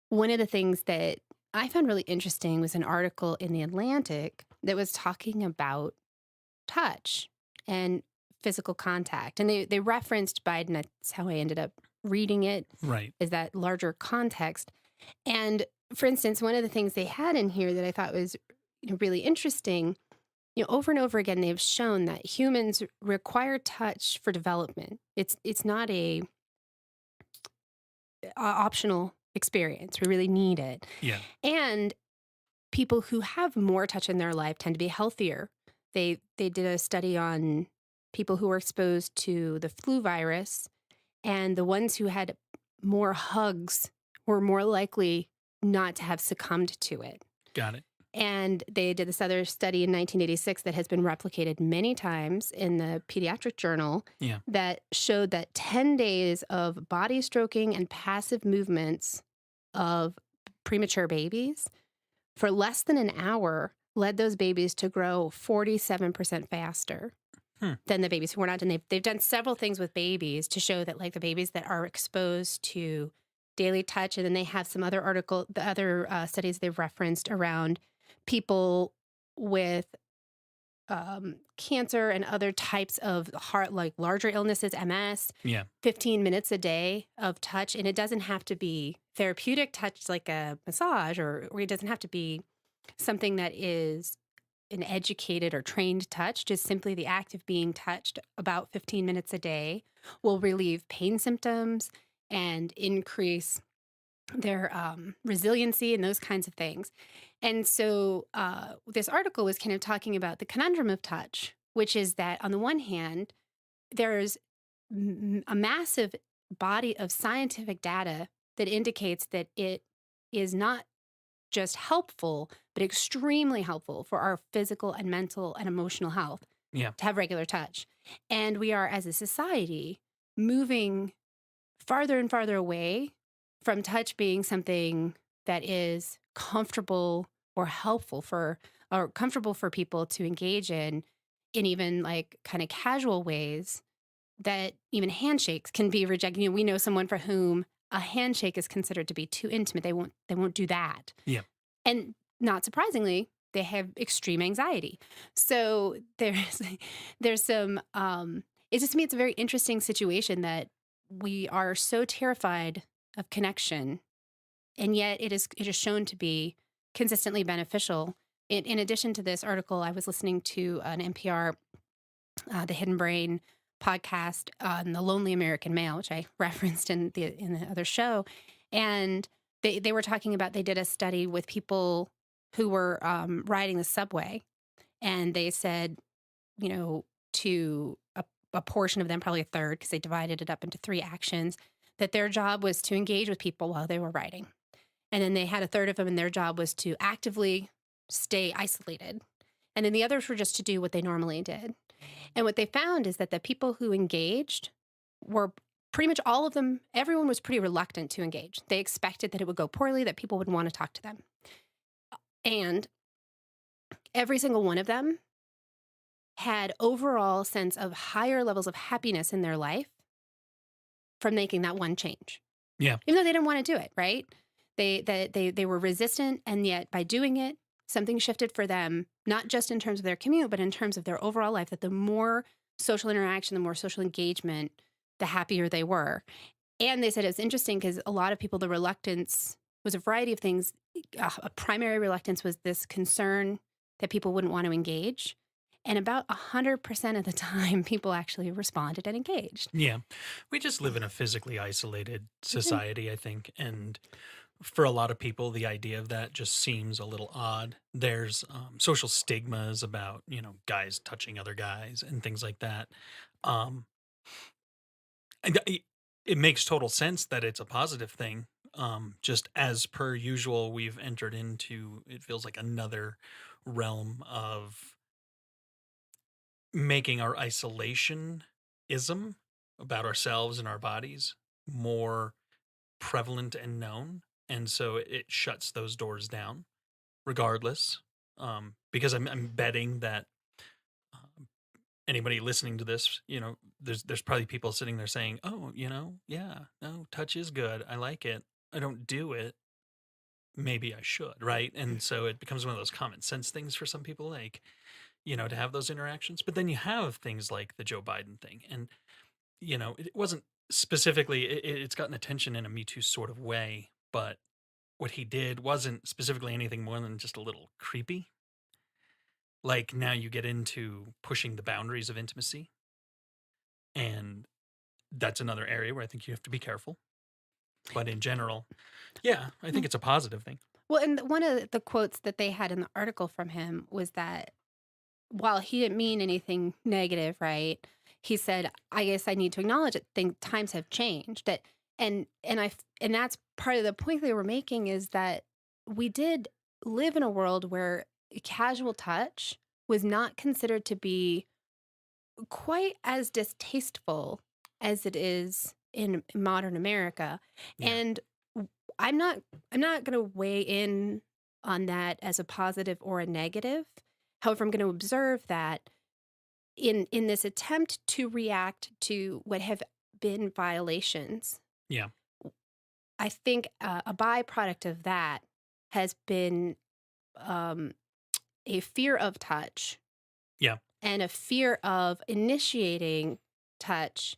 D: one of the things that I found really interesting was an article in The Atlantic that was talking about touch and physical contact. And they referenced Biden. That's how I ended up reading it,
C: Right.
D: is that larger context. And for instance, one of the things they had in here that I thought was really interesting, over and over again, they've shown that humans require touch for development. It's not a optional experience. We really need it.
C: Yeah.
D: And people who have more touch in their life tend to be healthier. They did a study on people who were exposed to the flu virus, and the ones who had more hugs were more likely not to have succumbed to it.
C: Got it.
D: And they did this other study in 1986 that has been replicated many times in the pediatric journal that showed that 10 days of body stroking and passive movements of premature babies for less than an hour led those babies to grow 47% faster than the babies who were not. And they've done several things with babies to show that, like, the babies that are exposed to daily touch, and then they have some other studies they've referenced around people with cancer and other types of heart, like larger illnesses, MS, 15 minutes a day of touch. And it doesn't have to be therapeutic touch like a massage, or it doesn't have to be something that is an educated or trained touch. Just simply the act of being touched about 15 minutes a day will relieve pain symptoms and increase their resiliency and those kinds of things. And so this article was kind of talking about the conundrum of touch, which is that on the one hand, there's a massive body of scientific data that indicates that it is not just helpful, but extremely helpful for our physical and mental and emotional health to have regular touch. And we are, as a society, moving farther and farther away from touch being something that is comfortable or helpful for people to engage in even like kind of casual ways, that even handshakes can be rejected. We know someone for whom a handshake is considered to be too intimate. They won't do that. Yeah. And not surprisingly, they have extreme anxiety. So there's some it just to me it's a very interesting situation that we are so terrified of connection, and yet it is shown to be consistently beneficial. In addition to this article, I was listening to an NPR, the Hidden Brain podcast on the Lonely American Male, which I referenced in the other show, and they were talking about, they did a study with people who were riding the subway, and they said, to a portion of them, probably a third, because they divided it up into 3 actions, that their job was to engage with people while they were riding. And then they had a third of them, and their job was to actively stay isolated. And then the others were just to do what they normally did. And what they found is that the people who engaged were pretty much all of them, everyone was pretty reluctant to engage. They expected that it would go poorly, that people wouldn't want to talk to them. And every single one of them had overall sense of higher levels of happiness in their life from making that one change. Yeah. Even though they didn't want to do it, right? They were resistant, and yet by doing it, something shifted for them, not just in terms of their commute, but in terms of their overall life, that the more social interaction, the more social engagement, the happier they were. And they said it's interesting because a lot of people, the reluctance was a variety of things. A primary reluctance was this concern that people wouldn't want to engage. And about 100% of the time, people actually responded and engaged.
C: Yeah. We just live in a physically isolated society, I think. And for a lot of people, the idea of that just seems a little odd. There's social stigmas about, guys touching other guys and things like that. And it makes total sense that it's a positive thing. Just as per usual, we've entered into, it feels like, another realm of making our isolationism about ourselves and our bodies more prevalent and known. And so it shuts those doors down regardless. Because I'm betting that anybody listening to this, there's probably people sitting there saying, "Oh, yeah, no, touch is good. I like it. I don't do it. Maybe I should," right? And so it becomes one of those common sense things for some people, like, to have those interactions. But then you have things like the Joe Biden thing, and it wasn't specifically. It's gotten attention in a Me Too sort of way, but what he did wasn't specifically anything more than just a little creepy. Like, now you get into pushing the boundaries of intimacy, and that's another area where I think you have to be careful. But in general, yeah, I think it's a positive thing.
D: Well, and one of the quotes that they had in the article from him was that while he didn't mean anything negative, right? He said, "I guess I need to acknowledge that times have changed." That and that's part of the point they were making, is that we did live in a world where casual touch was not considered to be quite as distasteful as it is in modern America.
C: Yeah.
D: And I'm not going to weigh in on that as a positive or a negative. However, I'm going to observe that in this attempt to react to what have been violations,
C: Yeah.
D: I think a byproduct of that has been a fear of touch.
C: Yeah.
D: And a fear of initiating touch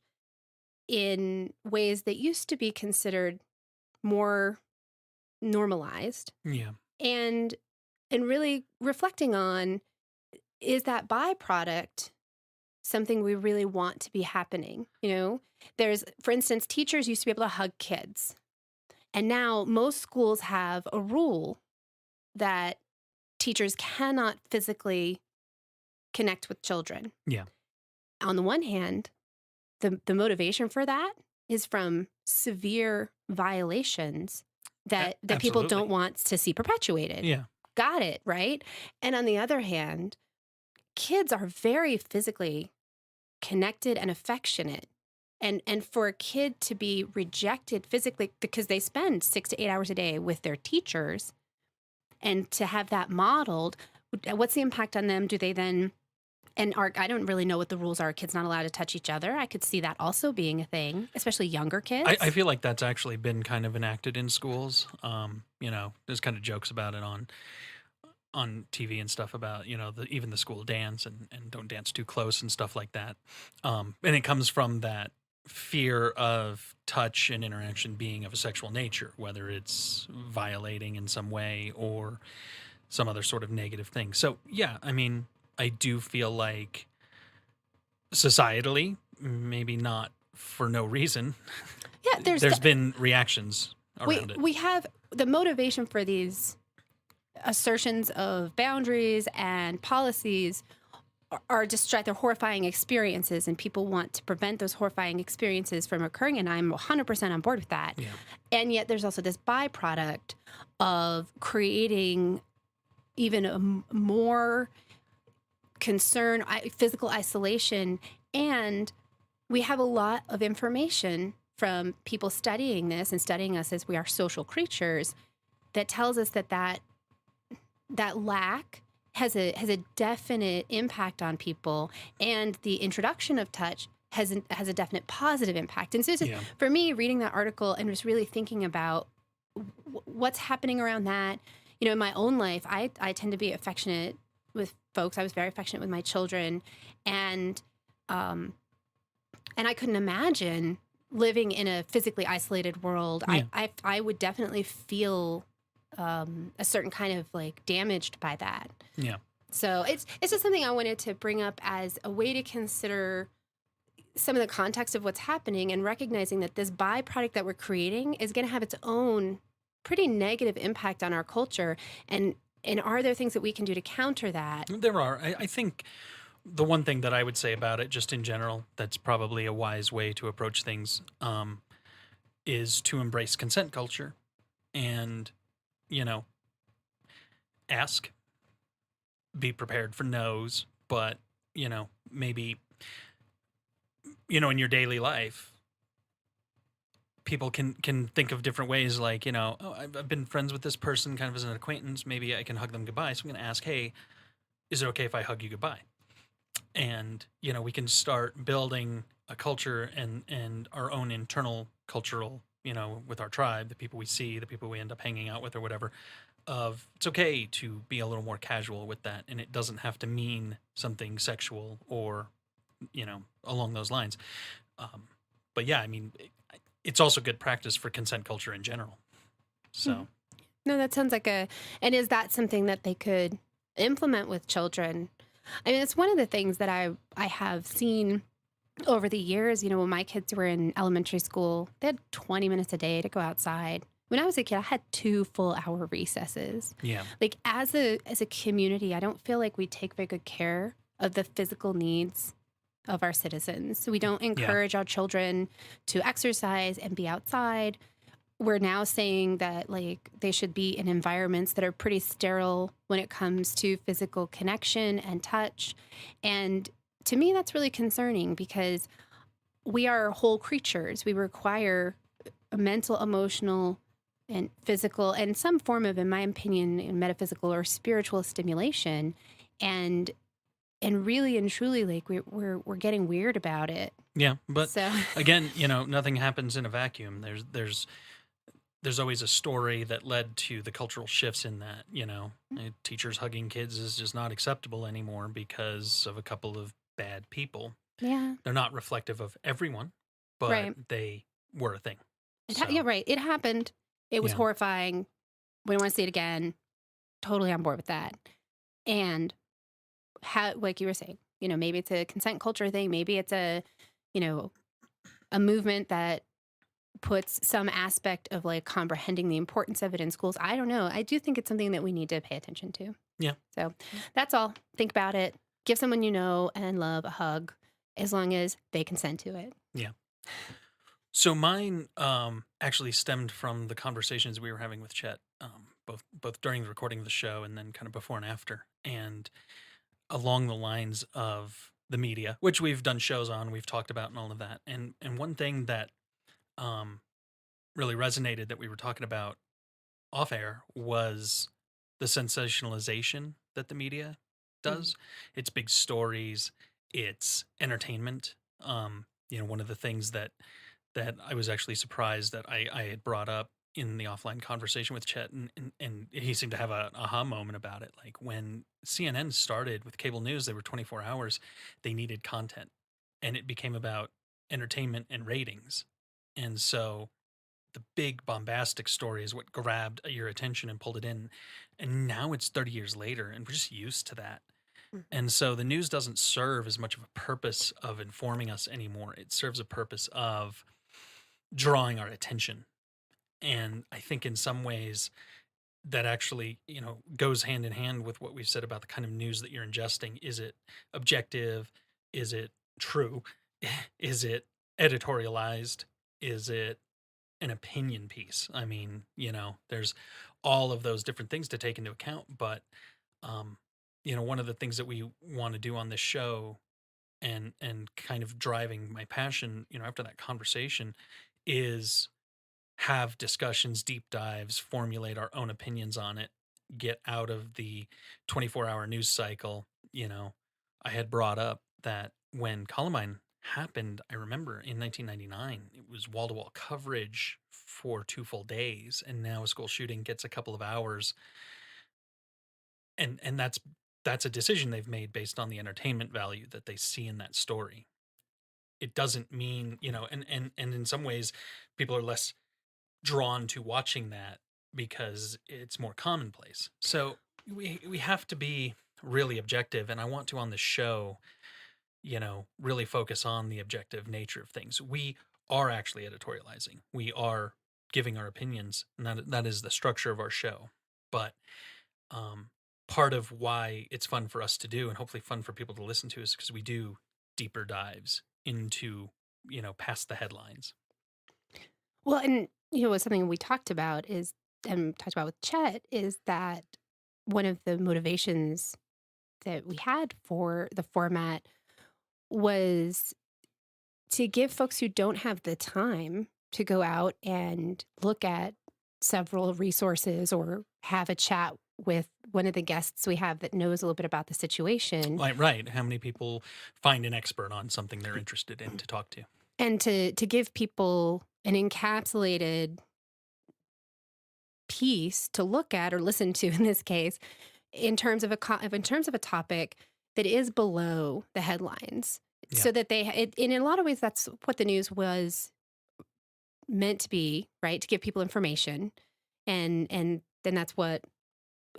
D: in ways that used to be considered more normalized.
C: Yeah.
D: And really reflecting on, is that byproduct something we really want to be happening? There's, for instance, teachers used to be able to hug kids. And now most schools have a rule that teachers cannot physically connect with children.
C: Yeah.
D: On the one hand, the motivation for that is from severe violations that people
C: Absolutely.
D: don't want to see perpetuated.
C: Yeah.
D: Got it, right? And on the other hand, kids are very physically connected and affectionate. And for a kid to be rejected physically because they spend 6 to 8 hours a day with their teachers, and to have that modeled, what's the impact on them? Do they then, I don't really know what the rules are. Kids not allowed to touch each other. I could see that also being a thing, especially younger kids.
C: I feel like that's actually been kind of enacted in schools. There's kind of jokes about it on TV and stuff about, even the school dance and don't dance too close and stuff like that. And it comes from that fear of touch and interaction being of a sexual nature, whether it's violating in some way or some other sort of negative thing. So, yeah, I mean, I do feel like societally, maybe not for no reason,
D: Yeah,
C: there's been reactions around it.
D: We have the motivation for these assertions of boundaries and policies are they're horrifying experiences, and people want to prevent those horrifying experiences from occurring, and I'm 100% on board with that.
C: Yeah.
D: And yet there's also this byproduct of creating even a more concern, physical isolation. And we have a lot of information from people studying this and studying us as we are social creatures that tells us that lack has a definite impact on people, and the introduction of touch has a definite positive impact. And so for me, reading that article and just really thinking about what's happening around that, in my own life, I tend to be affectionate with folks. I was very affectionate with my children, and I couldn't imagine living in a physically isolated world.
C: Yeah.
D: I would definitely feel a certain kind of like damaged by that.
C: Yeah.
D: So it's just something I wanted to bring up as a way to consider some of the context of what's happening, and recognizing that this byproduct that we're creating is going to have its own pretty negative impact on our culture. And are there things that we can do to counter that?
C: There are. I think the one thing that I would say about it, just in general, that's probably a wise way to approach things, is to embrace consent culture and, ask. be prepared for no's, but maybe in your daily life, people can think of different ways, like, oh, I've been friends with this person kind of as an acquaintance. Maybe I can hug them goodbye. So I'm going to ask, hey, is it okay if I hug you goodbye? And, we can start building a culture and our own internal cultural, with our tribe, the people we see, the people we end up hanging out with or whatever, of it's okay to be a little more casual with that. And it doesn't have to mean something sexual or, along those lines. But yeah, I mean, it's also good practice for consent culture in general. So,
D: No, that sounds like and is that something that they could implement with children? I mean, it's one of the things that I have seen over the years. When my kids were in elementary school, they had 20 minutes a day to go outside. When I was a kid, I had 2 full-hour recesses.
C: yeah.
D: Like as a community, I don't feel like we take very good care of the physical needs of our citizens. So we don't encourage our children to exercise and be outside. We're now saying that like they should be in environments that are pretty sterile when it comes to physical connection and touch. And to me, that's really concerning because we are whole creatures. We require a mental, emotional, and physical, and some form of, in my opinion, metaphysical or spiritual stimulation. And really and truly, like we're getting weird about it.
C: Yeah. But
D: So
C: again, nothing happens in a vacuum. There's always a story that led to the cultural shifts in that, teachers hugging kids is just not acceptable anymore because of a couple of bad people.
D: yeah,
C: They're not reflective of everyone, but
D: Right.
C: they were a thing.
D: yeah, right. It happened. It was
C: Yeah.
D: horrifying. We don't want to see it again. Totally on board with that. And how, like you were saying, maybe it's a consent culture thing. Maybe it's a movement that puts some aspect of like comprehending the importance of it in schools. I don't know. I do think it's something that we need to pay attention to.
C: Yeah.
D: So that's all. Think about it. Give someone you know and love a hug as long as they consent to it.
C: So mine actually stemmed from the conversations we were having with Chet, both during the recording of the show and then kind of before and after, and along the lines of the media, which we've done shows on, we've talked about, and all of that. And one thing that really resonated that we were talking about off air was the sensationalization that the media does. It's big stories, it's entertainment. One of the things that I was actually surprised that I had brought up in the offline conversation with Chet, and he seemed to have a aha moment about it. Like when CNN started with cable news, they were 24 hours, they needed content, and it became about entertainment and ratings. And so the big bombastic story is what grabbed your attention and pulled it in. And now it's 30 years later, and we're just used to that. And so the news doesn't serve as much of a purpose of informing us anymore. It serves a purpose of drawing our attention. And I think in some ways that actually, goes hand in hand with what we've said about the kind of news that you're ingesting. Is it objective? Is it true? Is it editorialized? Is it an opinion piece? I mean, there's all of those different things to take into account. But, one of the things that we want to do on this show and kind of driving my passion, after that conversation is have discussions, deep dives, formulate our own opinions on it, get out of the 24-hour news cycle. I had brought up that when Columbine happened, I remember in 1999, it was wall-to-wall coverage for 2 full days, and now a school shooting gets a couple of hours. And that's a decision they've made based on the entertainment value that they see in that story. It doesn't mean, and in some ways people are less drawn to watching that because it's more commonplace. So we have to be really objective, and I want to on this show, really focus on the objective nature of things. We are actually editorializing. We are giving our opinions, and that is the structure of our show. But part of why it's fun for us to do, and hopefully fun for people to listen to, is because we do deeper dives into, past the headlines.
D: Well, and something we talked about is, and talked about with Chet, is that one of the motivations that we had for the format was to give folks who don't have the time to go out and look at several resources or have a chat with one of the guests we have that knows a little bit about the situation,
C: Like, right. How many people find an expert on something they're interested in to talk to?
D: and to give people an encapsulated piece to look at or listen to in this case in terms of in terms of a topic that is below the headlines,
C: Yeah.
D: so that in a lot of ways that's what the news was meant to be, right? To give people information, and then that's what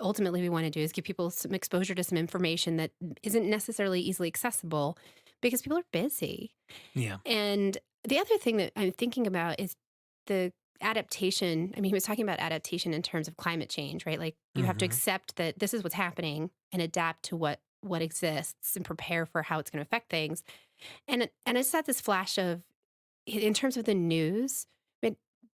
D: ultimately we want to do, is give people some exposure to some information that isn't necessarily easily accessible because people are busy.
C: Yeah.
D: And the other thing that I'm thinking about is the adaptation. I mean, he was talking about adaptation in terms of climate change, right? Like you have to
C: Mhm.
D: accept that this is what's happening and adapt to what exists and prepare for how it's going to affect things. And I just had this flash of, in terms of the news,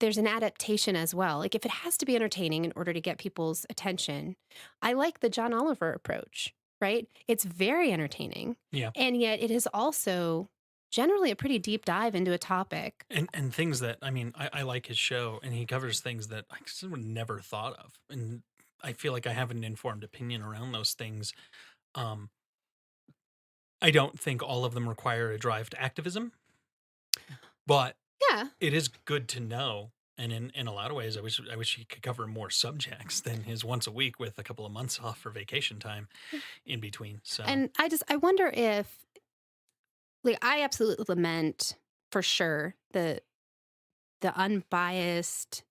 D: there's an adaptation as well. Like if it has to be entertaining in order to get people's attention, I like the John Oliver approach, right? It's very entertaining.
C: Yeah.
D: And yet it is also generally a pretty deep dive into a topic.
C: And things that, I mean, I like his show, and he covers things that I just would never thought of. And I feel like I have an informed opinion around those things. I don't think all of them require a drive to activism, but
D: Yeah.
C: it is good to know. And in a lot of ways, I wish he could cover more subjects than his once a week with a couple of months off for vacation time in between. So,
D: And I wonder if, like, I absolutely lament for sure the unbiased,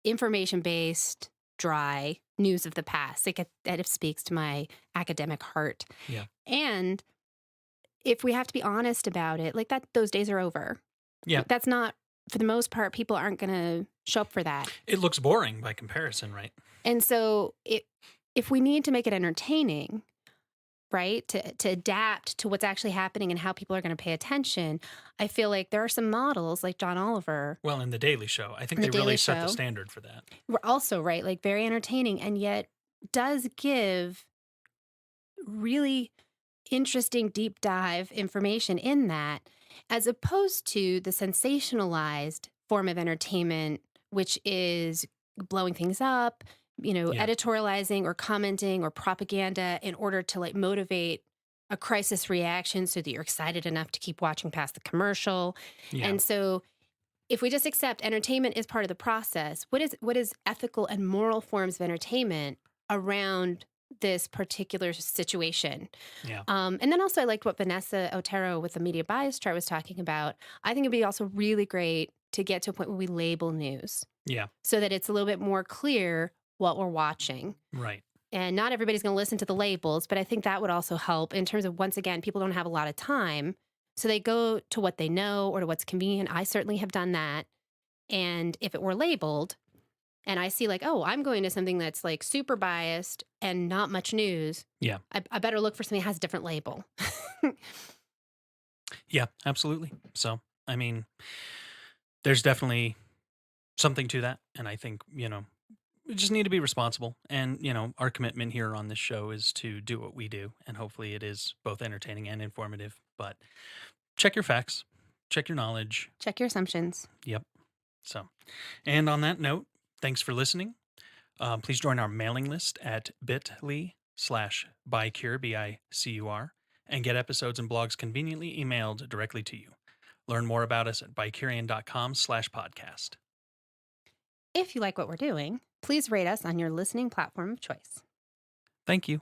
D: information-based, dry news of the past. Like that it speaks to my academic heart.
C: Yeah.
D: And if we have to be honest about it, like those days are over.
C: Yeah.
D: That's not, for the most part, people aren't going to show up for that.
C: it looks boring by comparison, right?
D: And so if we need to make it entertaining, right, to adapt to what's actually happening and how people are going to pay attention, I feel like there are some models like John Oliver.
C: Well, in The Daily Show, I think
D: The
C: they really
D: Daily
C: set the
D: Show.
C: standard for that.
D: We're also, right, like very entertaining, and yet does give really interesting deep dive information in that, as opposed to the sensationalized form of entertainment, which is blowing things up,
C: Yeah.
D: editorializing or commenting or propaganda in order to like motivate a crisis reaction so that you're excited enough to keep watching past the commercial.
C: Yeah.
D: And so if we just accept entertainment is part of the process, what is ethical and moral forms of entertainment around this particular situation?
C: Yeah.
D: And then also I liked what Vanessa Otero with the media bias chart was talking about. I think it'd be also really great to get to a point where we label news
C: Yeah.
D: so that it's a little bit more clear what we're watching.
C: Right.
D: And not everybody's going to listen to the labels, but I think that would also help in terms of, once again, people don't have a lot of time. So they go to what they know or to what's convenient. I certainly have done that. And if it were labeled and I see like, oh, I'm going to something that's like super biased and not much news.
C: Yeah.
D: I better look for something that has a different label.
C: Yeah, absolutely. So, I mean, there's definitely something to that. And I think, we just need to be responsible. And, our commitment here on this show is to do what we do. And hopefully it is both entertaining and informative. But check your facts, check your knowledge.
D: Check your assumptions.
C: Yep. So, and on that note, thanks for listening. Please join our mailing list at bit.ly/bicure, BICUR, and get episodes and blogs conveniently emailed directly to you. Learn more about us at bicurian.com/podcast.
D: If you like what we're doing, please rate us on your listening platform of choice.
C: Thank you.